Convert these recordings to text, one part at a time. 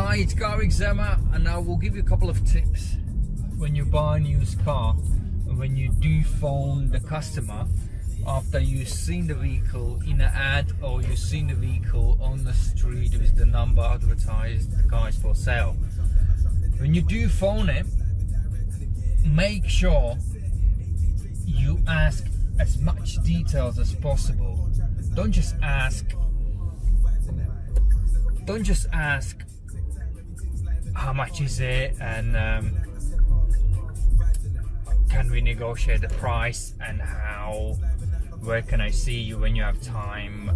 Hi, it's CarExamer, and I will give you a couple of tips when you buy a used car. When you do phone the customer after you've seen the vehicle in an ad, or you've seen the vehicle on the street with the number advertised, the car is for sale. When you do phone it, make sure you ask as much details as possible. Don't just ask how much is it, and can we negotiate the price, and where can I see you when you have time,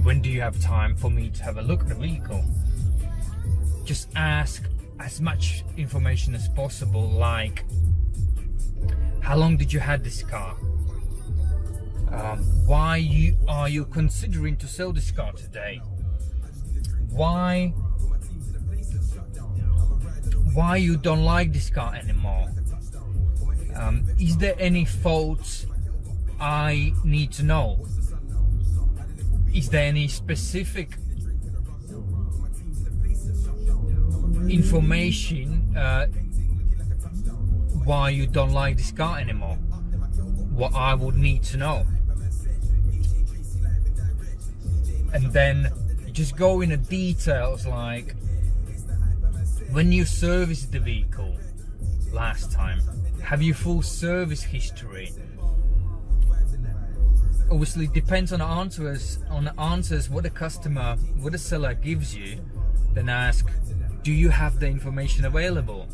when do you have time for me to have a look at the vehicle. Just ask as much information as possible, like how long did you have this car, why are you considering to sell this car today, why you don't like this car anymore, is there any faults I need to know, is there any specific information why you don't like this car anymore, what I would need to know. And then you just go into details, like when you serviced the vehicle last time, have you full service history. Obviously it depends on the answers what the seller gives you. Then ask, do you have the information available?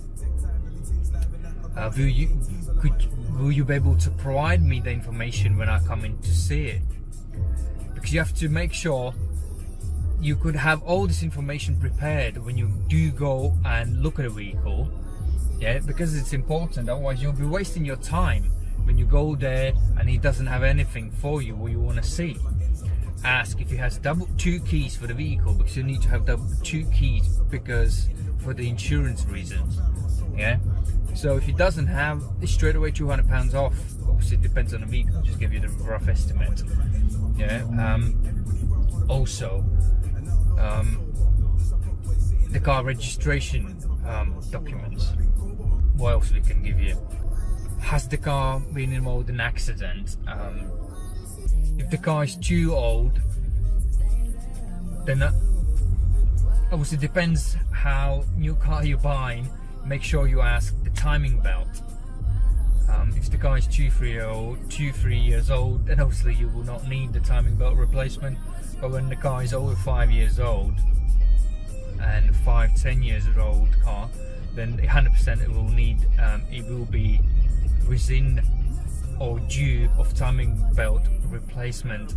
Will you be able to provide me the information when I come in to see it? Because you have to make sure you could have all this information prepared when you do go and look at a vehicle, yeah, because it's important. Otherwise you'll be wasting your time when you go there and he doesn't have anything for you what you want to see. Ask if he has two keys for the vehicle, because you need to have two keys because for the insurance reasons, yeah. So if he doesn't have, it's straight away £200 off. Obviously it depends on the vehicle, just give you the rough estimate, yeah. Also the car registration documents. What else we can give you? Has the car been involved in an accident? If the car is too old, then obviously depends how new car you're buying. Make sure you ask the timing belt. If the car is 2-3 years old, then obviously you will not need the timing belt replacement. But when the car is over 5 years old and 5-10 years old car, then 100% it will need, it will be within or due of timing belt replacement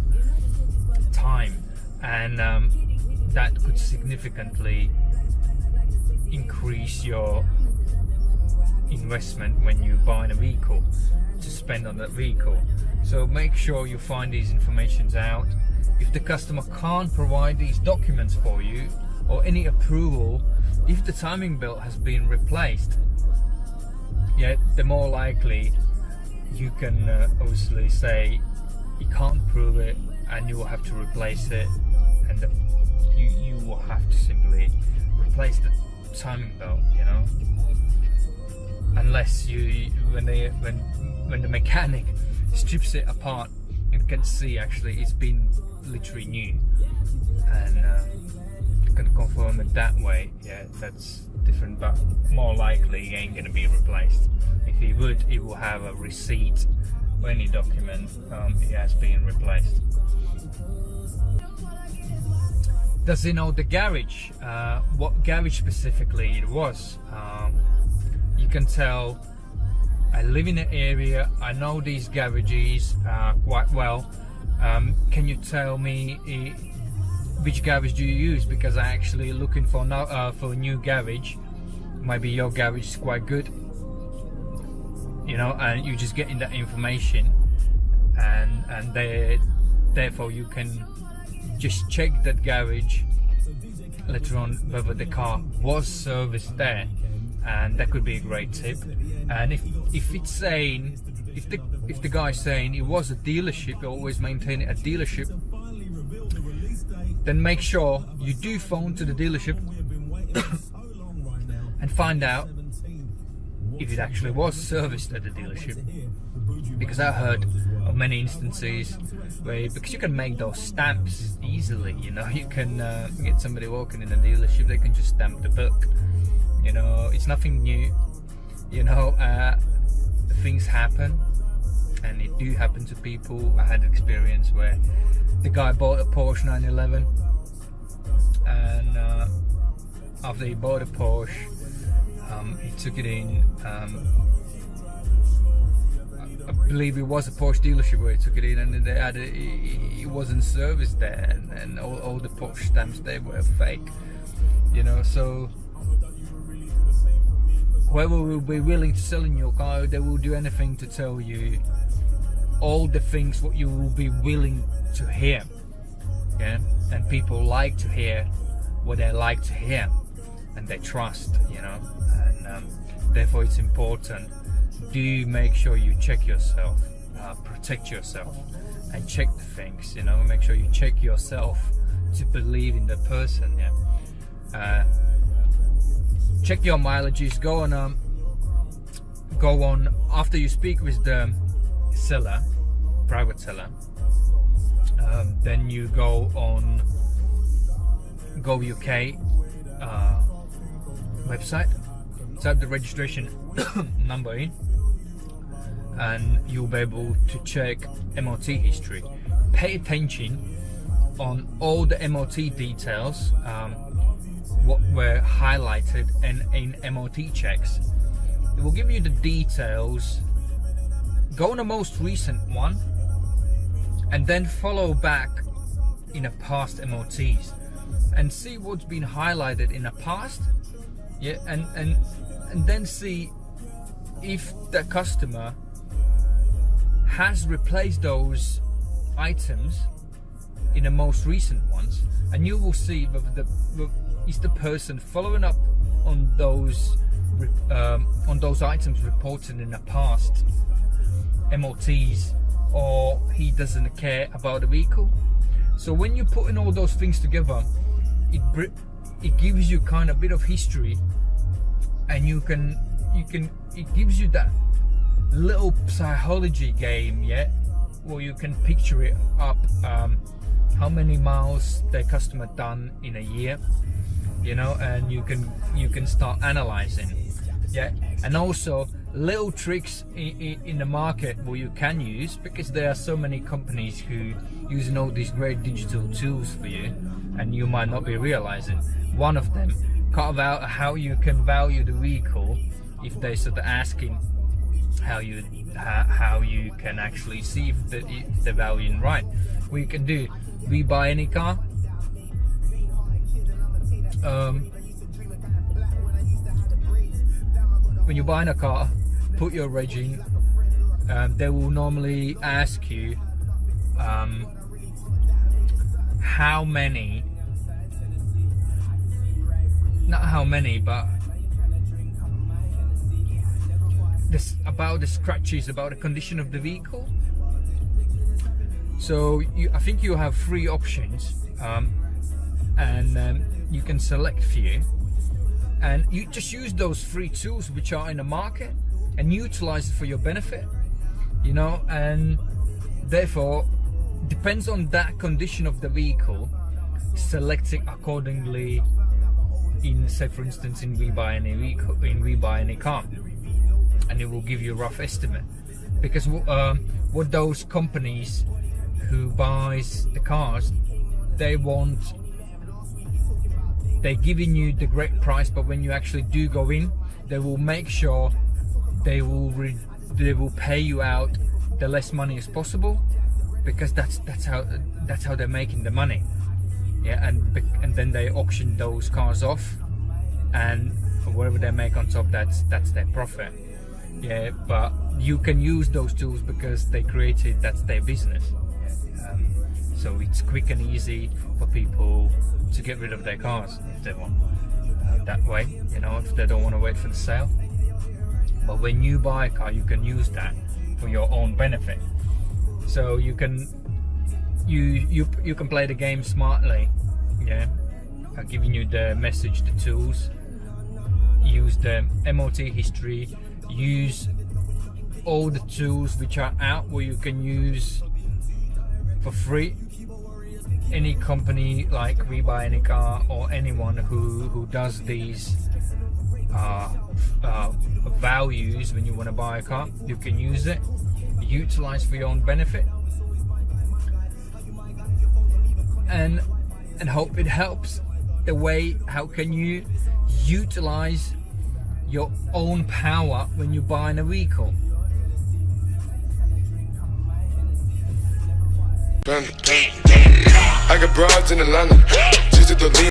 time, and that could significantly increase your investment when you buy a vehicle to spend on that vehicle. So make sure you find these informations out. If the customer can't provide these documents for you or any approval, if the timing belt has been replaced, yeah, the more likely you can obviously say you can't prove it and you will have to replace it, and you will have to simply replace the timing belt, you know, unless when the mechanic strips it apart and can see actually it's been literally new, and you can confirm it that way. Yeah, that's different, but more likely he ain't gonna be replaced. If he would, he will have a receipt or any document it has been replaced. Does he know the garage? What garage specifically it was? You can tell, I live in the area, I know these garages quite well. Can you tell me which garage do you use? Because I'm actually looking for a new garage. Maybe your garage is quite good, you know, and you just getting that information, and therefore you can just check that garage later on whether the car was serviced there, and that could be a great tip. And if it's saying, if the guy's saying it was a dealership, you always maintain it a dealership, then make sure you do phone to the dealership and find out if it actually was serviced at the dealership. Because I heard of many instances where, because you can make those stamps easily, you know, you can get somebody walking in a dealership, they can just stamp the book, you know, it's nothing new, you know, things happen, and it do happen to people. I had an experience where the guy bought a Porsche 911, and after he bought a Porsche, he took it in, I believe it was a Porsche dealership where he took it in, and they had it wasn't serviced there, and all the Porsche stamps there were fake, you know. So whoever will be willing to sell in your car, they will do anything to tell you all the things what you will be willing to hear. Yeah, and people like to hear what they like to hear, and they trust, you know, and therefore it's important. Do make sure you check yourself, protect yourself, and check the things, you know. Make sure you check yourself to believe in the person. Yeah. Check your mileages. Go on after you speak with the seller, private seller. Then you go on Go UK website, type the registration number in, and you'll be able to check MOT history. Pay attention on all the MOT details, what were highlighted in MOT checks. It will give you the details. Go on the most recent one, and then follow back in a past MOTs and see what's been highlighted in the past. Yeah, and then see if the customer has replaced those items in the most recent ones, and you will see whether is the person following up on those items reported in the past MOTs, or he doesn't care about the vehicle. So when you put in all those things together, it gives you kind of a bit of history, and it gives you that little psychology game, yeah, where you can picture it up, how many miles the customer done in a year, you know, and you can start analyzing, yeah. And also little tricks in the market where you can use, because there are so many companies who using all these great digital tools for you, and you might not be realizing. One of them, carve out how you can value the vehicle. If they start asking how you can actually see if the value is right, what you can do, we buy any car. When you're buying a car, put your reg in. They will normally ask you how many, not how many, but this about the scratches, about the condition of the vehicle. So I think you have 3 options, and you can select few, and you just use those 3 tools which are in the market and utilize it for your benefit, you know. And therefore depends on that condition of the vehicle, select it accordingly. In, say for instance, in We Buy Any Car, and it will give you a rough estimate, because what those companies who buys the cars, they're giving you the great price, but when you actually do go in, they will make sure they will pay you out the less money as possible, because that's how they're making the money. Yeah, and then they auction those cars off, and whatever they make on top, that's their profit. Yeah, but you can use those tools because they created, that's their business. So it's quick and easy for people to get rid of their cars if they want, that way, you know, if they don't want to wait for the sale. But when you buy a car, you can use that for your own benefit. So you can you can play the game smartly. Yeah, I'm giving you the message, the tools. Use the MOT history. Use all the tools which are out where you can use for free. Any company like We Buy Any Car or anyone who does these values when you want to buy a car, you can use it, utilize for your own benefit, and hope it helps the way how can you utilize your own power when you're buying a vehicle. I got broads in Atlanta, just to the lean.